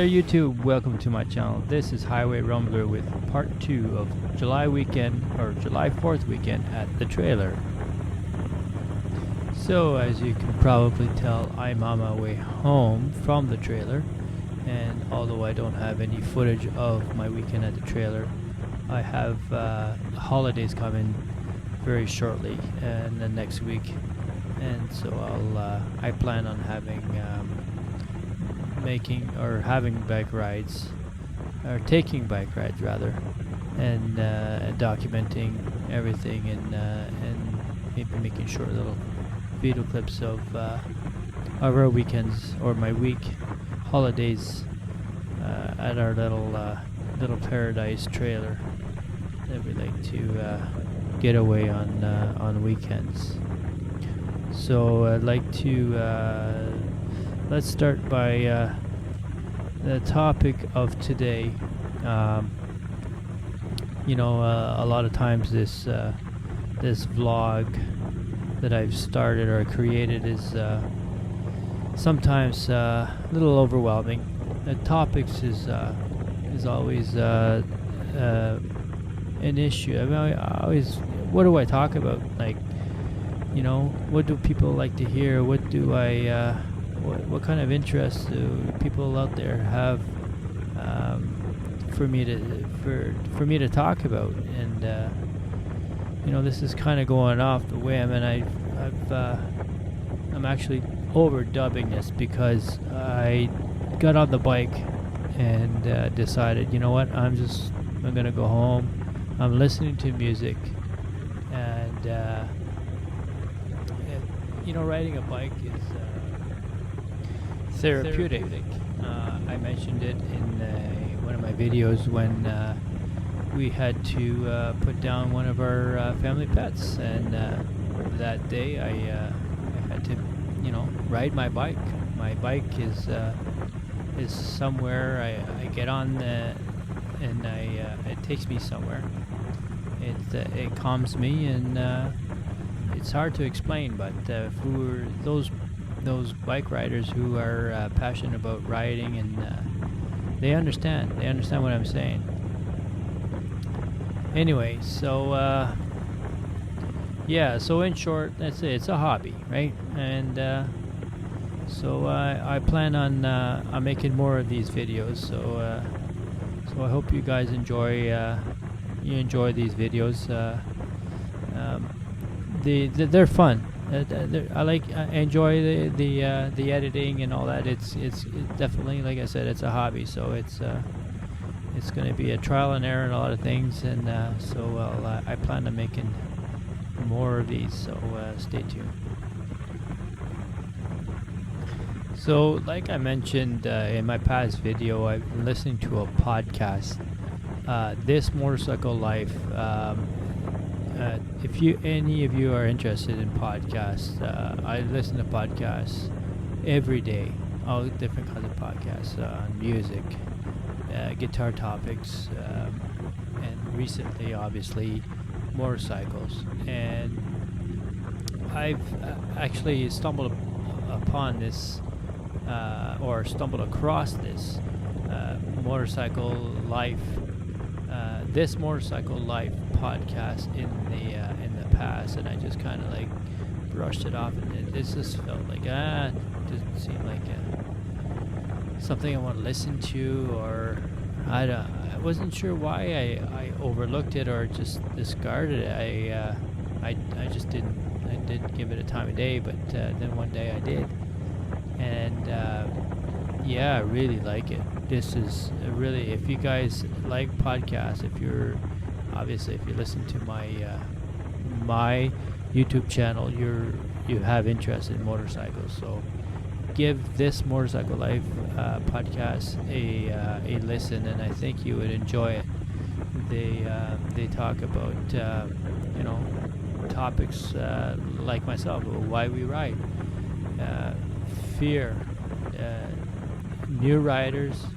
there, YouTube. Welcome to my channel. This is Highway Rumbler with part 2 of July 4th weekend at the trailer. So, as you can probably tell, I'm on my way home from the trailer, and although I don't have any footage of my weekend at the trailer, I have holidays coming very shortly and the next week, and so I plan on having having bike rides, or taking bike rides rather, and documenting everything, and maybe making short little video clips of our weekends or my week holidays at our little paradise trailer that we like to get away on weekends. So I'd like to let's start by the topic of today. A lot of times this vlog that I've started or created is sometimes a little overwhelming. The topics is always an issue. I mean, I always, what do I talk about? Like, what do people like to hear? What do what kind of interests do people out there have for me to talk about? And this is kind of going off the whim, and I'm actually overdubbing this because I got on the bike and decided, you know what, I'm gonna go home. I'm listening to music, and riding a bike is therapeutic. I mentioned it in one of my videos when we had to put down one of our family pets, and that day I had to ride my bike. My bike is somewhere. I get on and it takes me somewhere. It calms me, and it's hard to explain, but for those bike riders who are passionate about riding, and they understand what I'm saying. Anyway, so so in short, that's it. It's a hobby, right? And so I plan on making more of these videos. So I hope you guys enjoy these videos. They're fun. I enjoy the editing and all that. It's definitely, like I said, it's a hobby. So it's going to be a trial and error in a lot of things, and I plan on making more of these. So stay tuned. So, like I mentioned in my past video, I've been listening to a podcast, This Motorcycle Life. If any of you are interested in podcasts, I listen to podcasts every day, all different kinds of podcasts on music, guitar topics, and recently, obviously, motorcycles. And I've actually stumbled upon this, or stumbled across this motorcycle life. This Motorcycle Life podcast in the past, and I just kind of like brushed it off, and it just felt like it doesn't seem like something I want to listen to, or I wasn't sure why I overlooked it or just discarded it. I just didn't give it a time of day, but then one day I did, and I really like it. This is really, if you guys like podcasts, if you listen to my YouTube channel, you have interest in motorcycles. So give This Motorcycle Life podcast a listen, and I think you would enjoy it. They talk about topics like myself, why we ride, fear, new riders,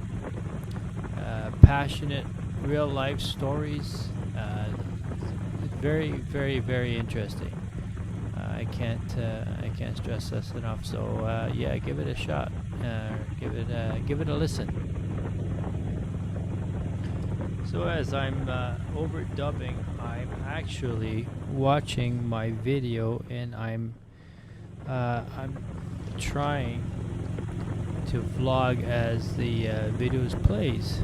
passionate real life stories. Very, very, very interesting. I can't stress this enough. So give it a shot. Give it a listen. So as I'm overdubbing, I'm actually watching my video, and I'm trying to vlog as the video plays.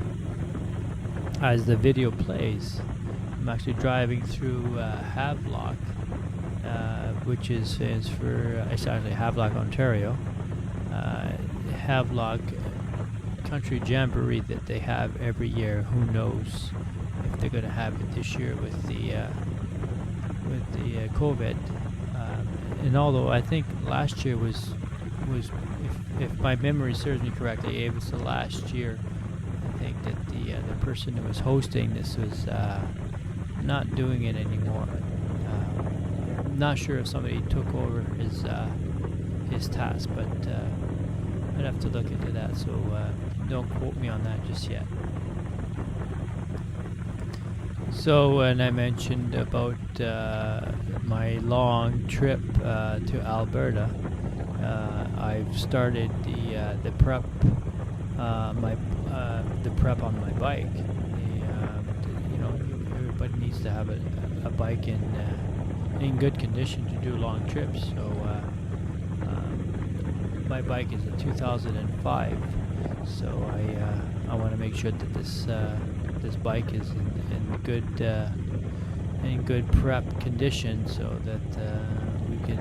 I'm actually driving through Havelock, which stands for it's actually Havelock, Ontario. Havelock Country Jamboree that they have every year. Who knows if they're going to have it this year with the COVID? And although I think last year was if my memory serves me correctly, it was the last year. I think that the person who was hosting this was not doing it anymore. Not sure if somebody took over his task, but I'd have to look into that. So don't quote me on that just yet. So when I mentioned about my long trip to Alberta, I've started the prep the prep on my bike. Everybody needs to have a bike in good condition to do long trips. So my bike is a 2005. So I want to make sure that this bike is in good prep condition, so that we can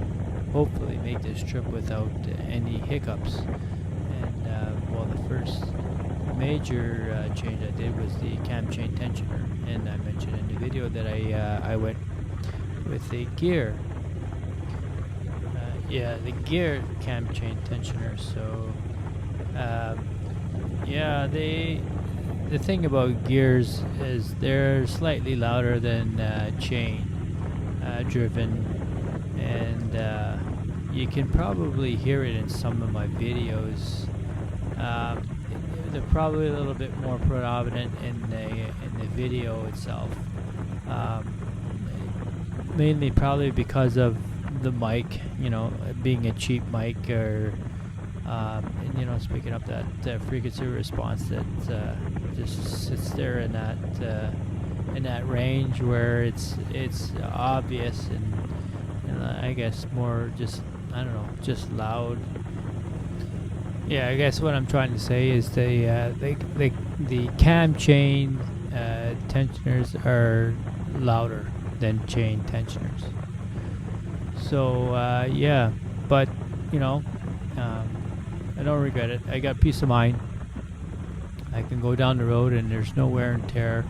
hopefully make this trip without any hiccups. And the first major change I did was the cam chain tensioner, and I mentioned in the video that I went with the gear. The gear cam chain tensioner. So the thing about gears is they're slightly louder than chain driven, and you can probably hear it in some of my videos. They're probably a little bit more predominant in the video itself, mainly probably because of the mic, being a cheap mic, or speaking up that frequency response that just sits there in that range where it's obvious and I guess more just loud. Yeah, I guess what I'm trying to say is the cam chain tensioners are louder than chain tensioners. So but I don't regret it. I got peace of mind. I can go down the road and there's no wear and tear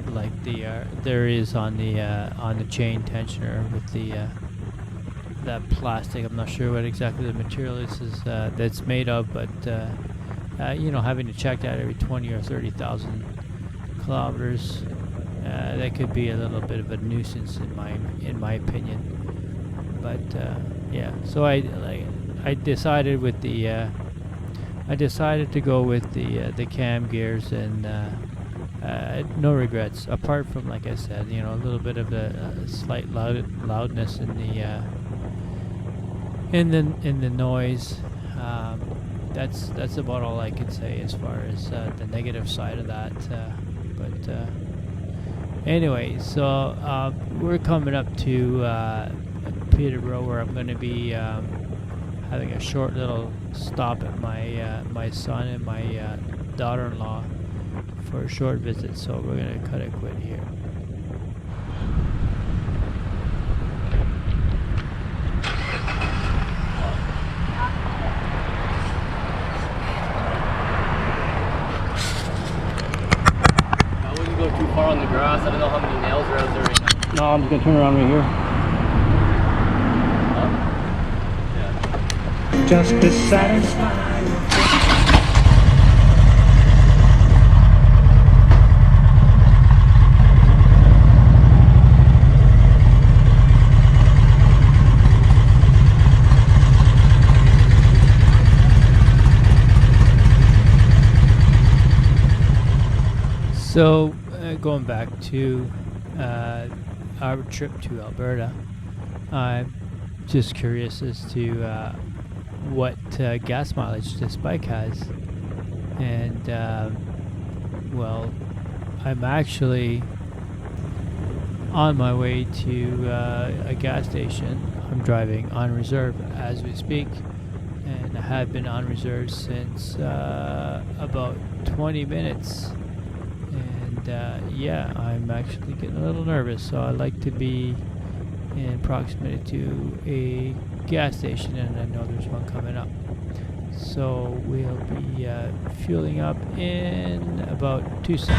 like there is on the chain tensioner with that plastic. I'm not sure what exactly the material is that's made of, but having to check that every 20 or 30,000 kilometers, that could be a little bit of a nuisance in my opinion. But so I decided to go with the cam gears, and no regrets, apart from, like I said, a little bit of a slight loudness in the noise. That's about all I can say as far as the negative side of that. But anyway, so we're coming up to Peterborough, where I'm going to be having a short little stop at my son and my daughter-in-law for a short visit. So we're going to cut it quick here. I wouldn't go too far on the grass. I don't know how many nails are out there right now. No, I'm just going to turn around right here. Just to satisfy. So going back to our trip to Alberta, I'm just curious as to what gas mileage this bike has, and Well, I'm actually on my way to a gas station. I'm driving on reserve as we speak, and I have been on reserve since about 20 minutes. And yeah, I'm actually getting a little nervous, so I like to be in proximity to a gas station, and I know there's one coming up. So we'll be fueling up in about 2 seconds.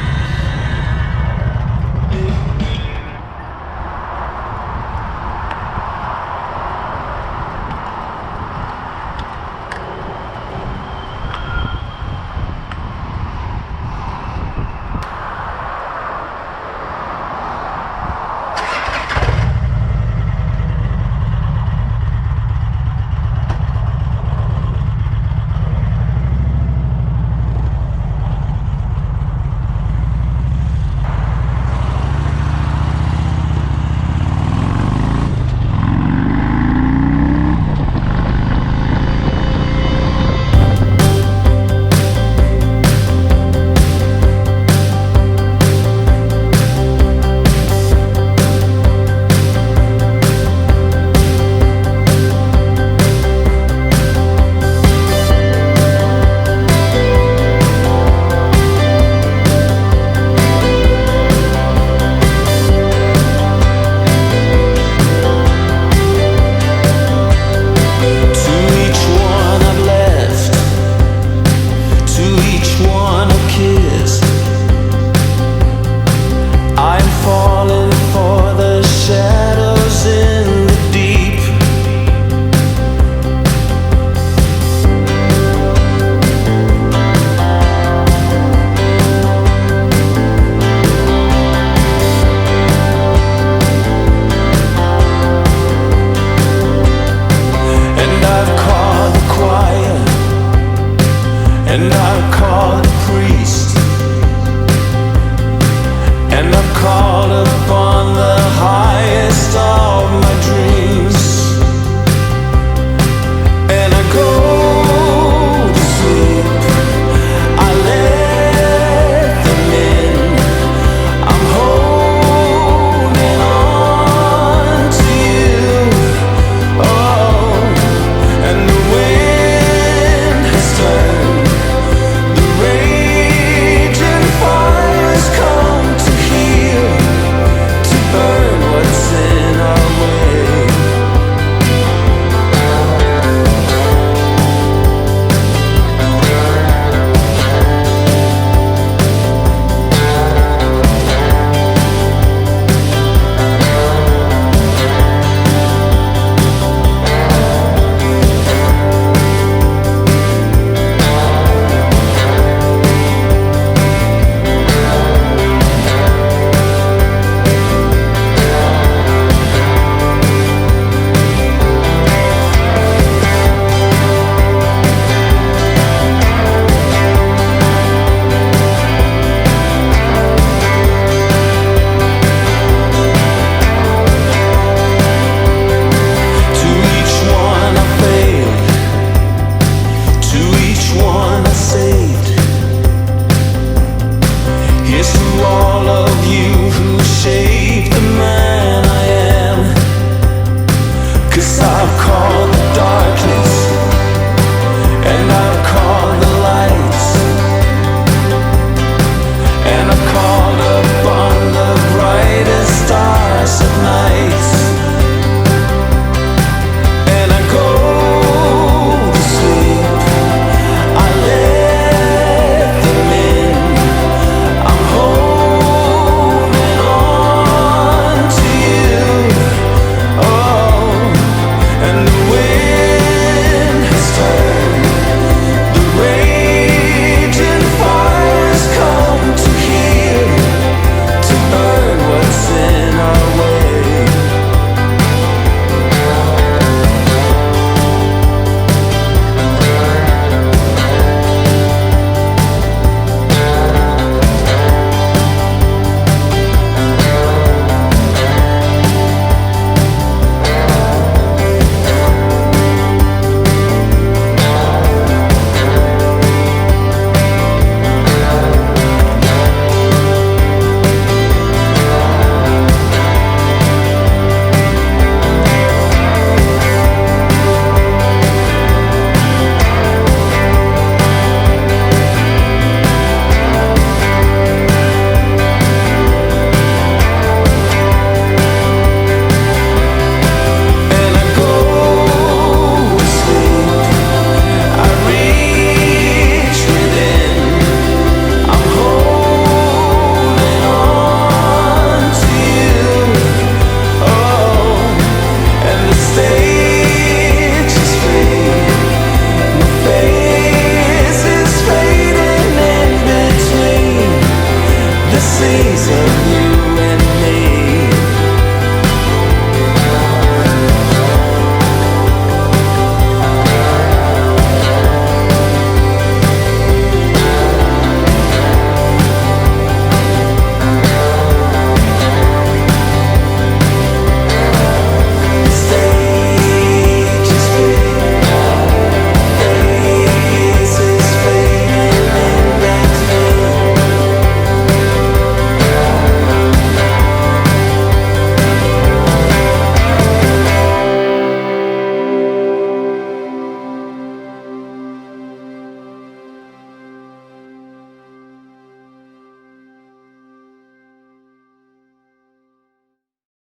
missing